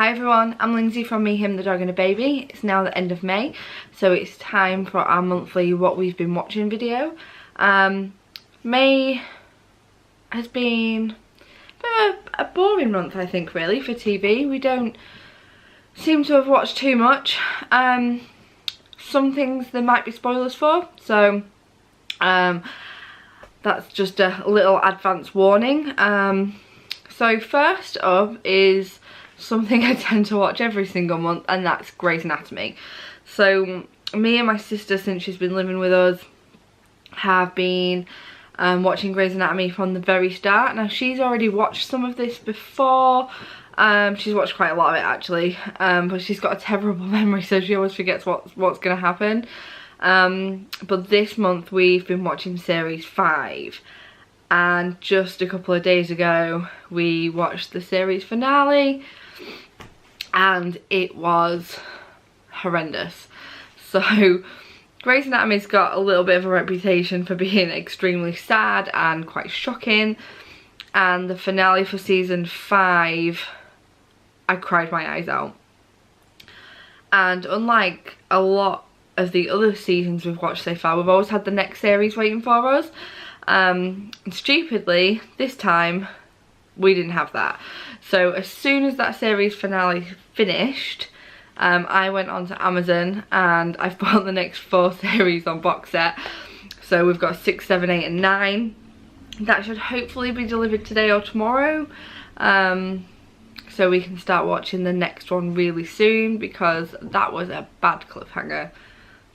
Hi everyone, I'm Lindsay from Me, Him, the Dog and a Baby. It's now the end of May, so it's time for our monthly what we've been watching video. May has been a boring month, I think, really, for TV. We don't seem to have watched too much. Some things there might be spoilers for, so that's just a little advance warning. So first up is something I tend to watch every single month, and that's Grey's Anatomy. So me and my sister, since she's been living with us, have been watching Grey's Anatomy from the very start. Now she's already watched some of this before. She's watched quite a lot of it actually, but she's got a terrible memory, so she always forgets what's going to happen. But this month we've been watching series 5, and just a couple of days ago we watched the series finale, and it was horrendous. So Grey's Anatomy's got a little bit of a reputation for being extremely sad and quite shocking, and the finale for season 5, I cried my eyes out. And unlike a lot of the other seasons we've watched so far, we've always had the next series waiting for us. And stupidly, this time we didn't have that. So as soon as that series finale finished, I went onto Amazon and I've bought the next 4 series on box set. So we've got 6, 7, 8 and 9. That should hopefully be delivered today or tomorrow. So we can start watching the next one really soon, because that was a bad cliffhanger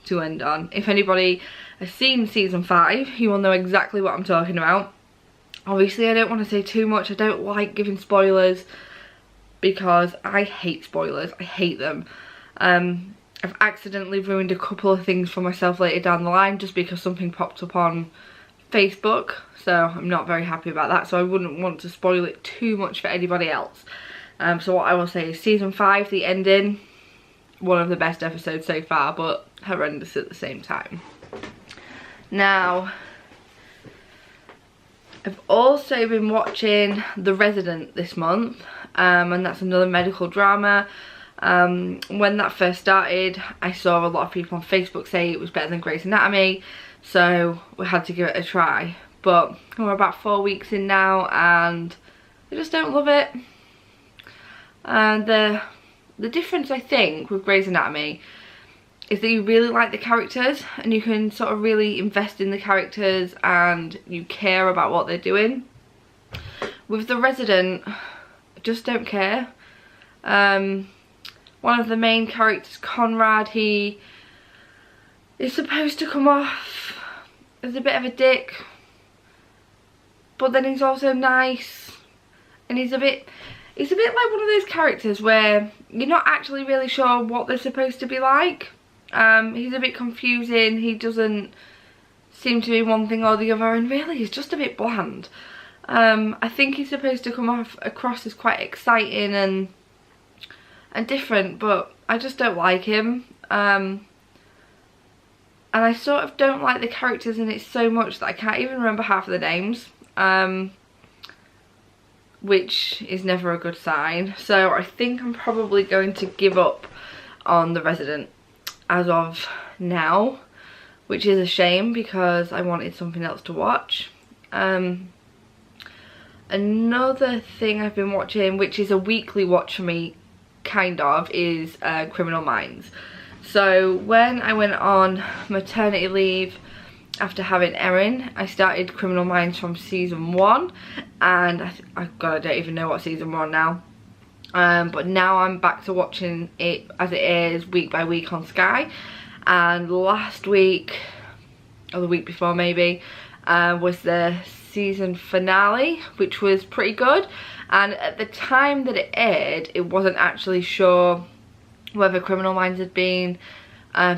to end on. If anybody has seen season 5, you will know exactly what I'm talking about. Obviously I don't want to say too much. I don't like giving spoilers because I hate spoilers. I hate them. I've accidentally ruined a couple of things for myself later down the line just because something popped up on Facebook, so I'm not very happy about that, so I wouldn't want to spoil it too much for anybody else. So what I will say is season 5, the ending, one of the best episodes so far, but horrendous at the same time. Now, I've also been watching The Resident this month, and that's another medical drama. When that first started, I saw a lot of people on Facebook say it was better than Grey's Anatomy, so we had to give it a try. But we're about 4 weeks in now and I just don't love it. And the difference, I think, with Grey's Anatomy is that you really like the characters and you can sort of really invest in the characters and you care about what they're doing. With The Resident, I just don't care. One of the main characters, Conrad, he is supposed to come off as a bit of a dick, but then he's also nice, and he's a bit like one of those characters where you're not actually really sure what they're supposed to be like. He's a bit confusing, he doesn't seem to be one thing or the other, and really he's just a bit bland. I think he's supposed to come across as quite exciting and different, but I just don't like him. And I sort of don't like the characters in it so much that I can't even remember half of the names, which is never a good sign. So I think I'm probably going to give up on The Resident as of now, which is a shame because I wanted something else to watch. Another thing I've been watching, which is a weekly watch for me, kind of, is Criminal Minds. So when I went on maternity leave after having Erin, I started Criminal Minds from season 1, and I don't even know what season 1 now. But now I'm back to watching it as it is week by week on Sky. And last week, or the week before maybe, was the season finale, which was pretty good. And at the time that it aired, it wasn't actually sure whether Criminal Minds had been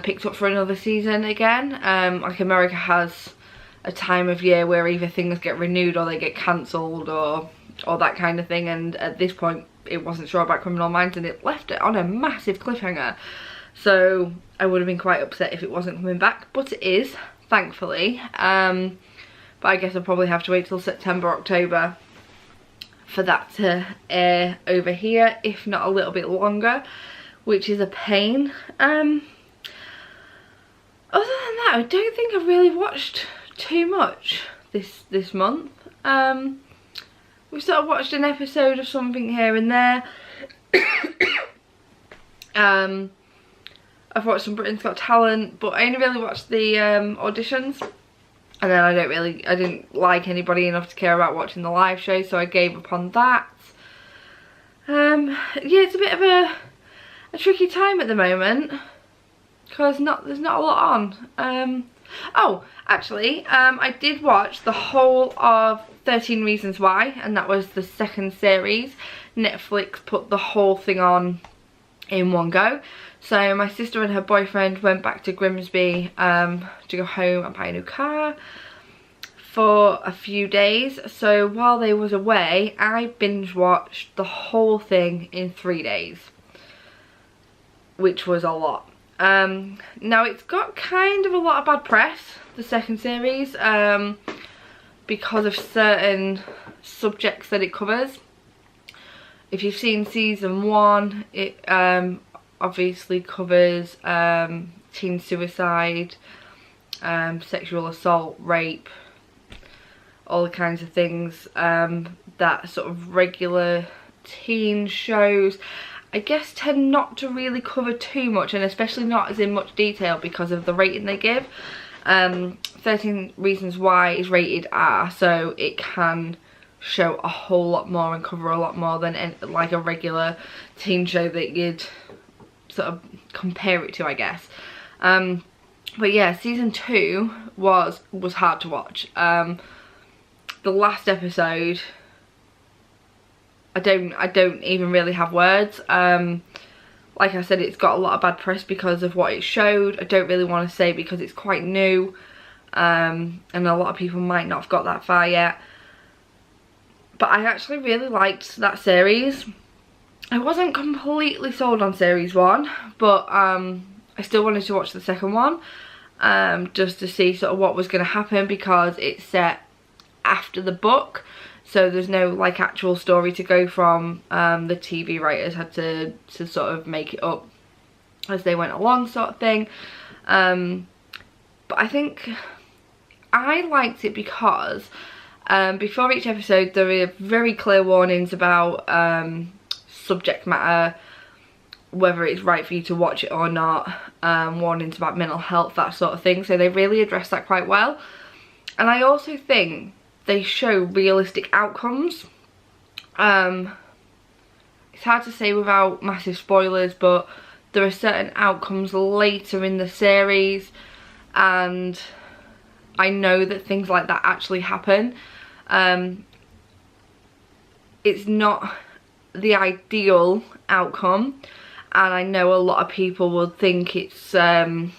picked up for another season again. Like America has a time of year where either things get renewed or they get cancelled or that kind of thing, and at this point it wasn't sure about Criminal Minds and it left it on a massive cliffhanger. So I would have been quite upset if it wasn't coming back, but it is, thankfully. But I guess I'll probably have to wait till September, October for that to air over here, if not a little bit longer, which is a pain. Other than that, I don't think I've really watched too much this month. We've sort of watched an episode of something here and there. I've watched some Britain's Got Talent, but I only really watched the auditions, and then I didn't like anybody enough to care about watching the live show, so I gave up on that. Yeah, it's a bit of a tricky time at the moment because there's not a lot on. Oh, actually, I did watch the whole of 13 Reasons Why, and that was the second series. Netflix put the whole thing on in one go. So my sister and her boyfriend went back to Grimsby to go home and buy a new car for a few days. So while they was away, I binge watched the whole thing in 3 days, which was a lot. Now it's got kind of a lot of bad press, the second series, because of certain subjects that it covers. If you've seen season 1, it obviously covers teen suicide, sexual assault, rape, all the kinds of things that sort of regular teen shows, I guess, tend not to really cover too much, and especially not as in much detail because of the rating they give. 13 Reasons Why is rated R, so it can show a whole lot more and cover a lot more than like a regular teen show that you'd sort of compare it to, I guess. But yeah, season 2 was hard to watch. The last episode, I don't even really have words. Like I said, it's got a lot of bad press because of what it showed. I don't really want to say because it's quite new, and a lot of people might not have got that far yet. But I actually really liked that series. I wasn't completely sold on series 1, but I still wanted to watch the second one, just to see sort of what was going to happen, because it's set after the book, so there's no like actual story to go from. The TV writers had to sort of make it up as they went along, sort of thing. But I think I liked it because before each episode there were very clear warnings about subject matter, whether it's right for you to watch it or not, warnings about mental health, that sort of thing, so they really address that quite well. And I also think they show realistic outcomes. It's hard to say without massive spoilers, but there are certain outcomes later in the series, and I know that things like that actually happen. It's not the ideal outcome, and I know a lot of people will think it's sort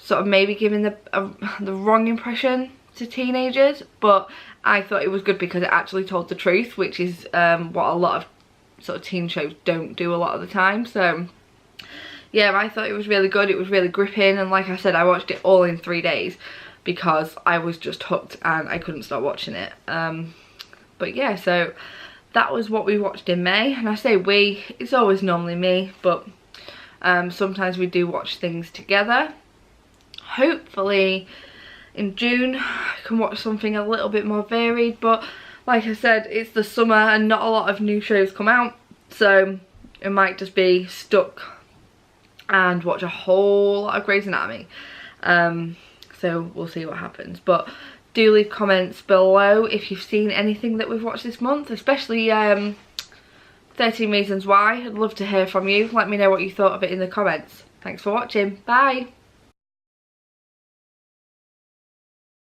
of maybe giving the wrong impression to teenagers, but I thought it was good because it actually told the truth, which is what a lot of sort of teen shows don't do a lot of the time. So yeah, I thought it was really good. It was really gripping, and like I said, I watched it all in 3 days because I was just hooked and I couldn't stop watching it. But yeah, so that was what we watched in May, and I say we, it's always normally me, but sometimes we do watch things together. Hopefully in June I can watch something a little bit more varied, but like I said, it's the summer and not a lot of new shows come out, so it might just be stuck and watch a whole lot of Grey's Anatomy. So we'll see what happens, but do leave comments below if you've seen anything that we've watched this month, especially 13 Reasons Why. I'd love to hear from you. Let me know what you thought of it in the comments. Thanks for watching. Bye.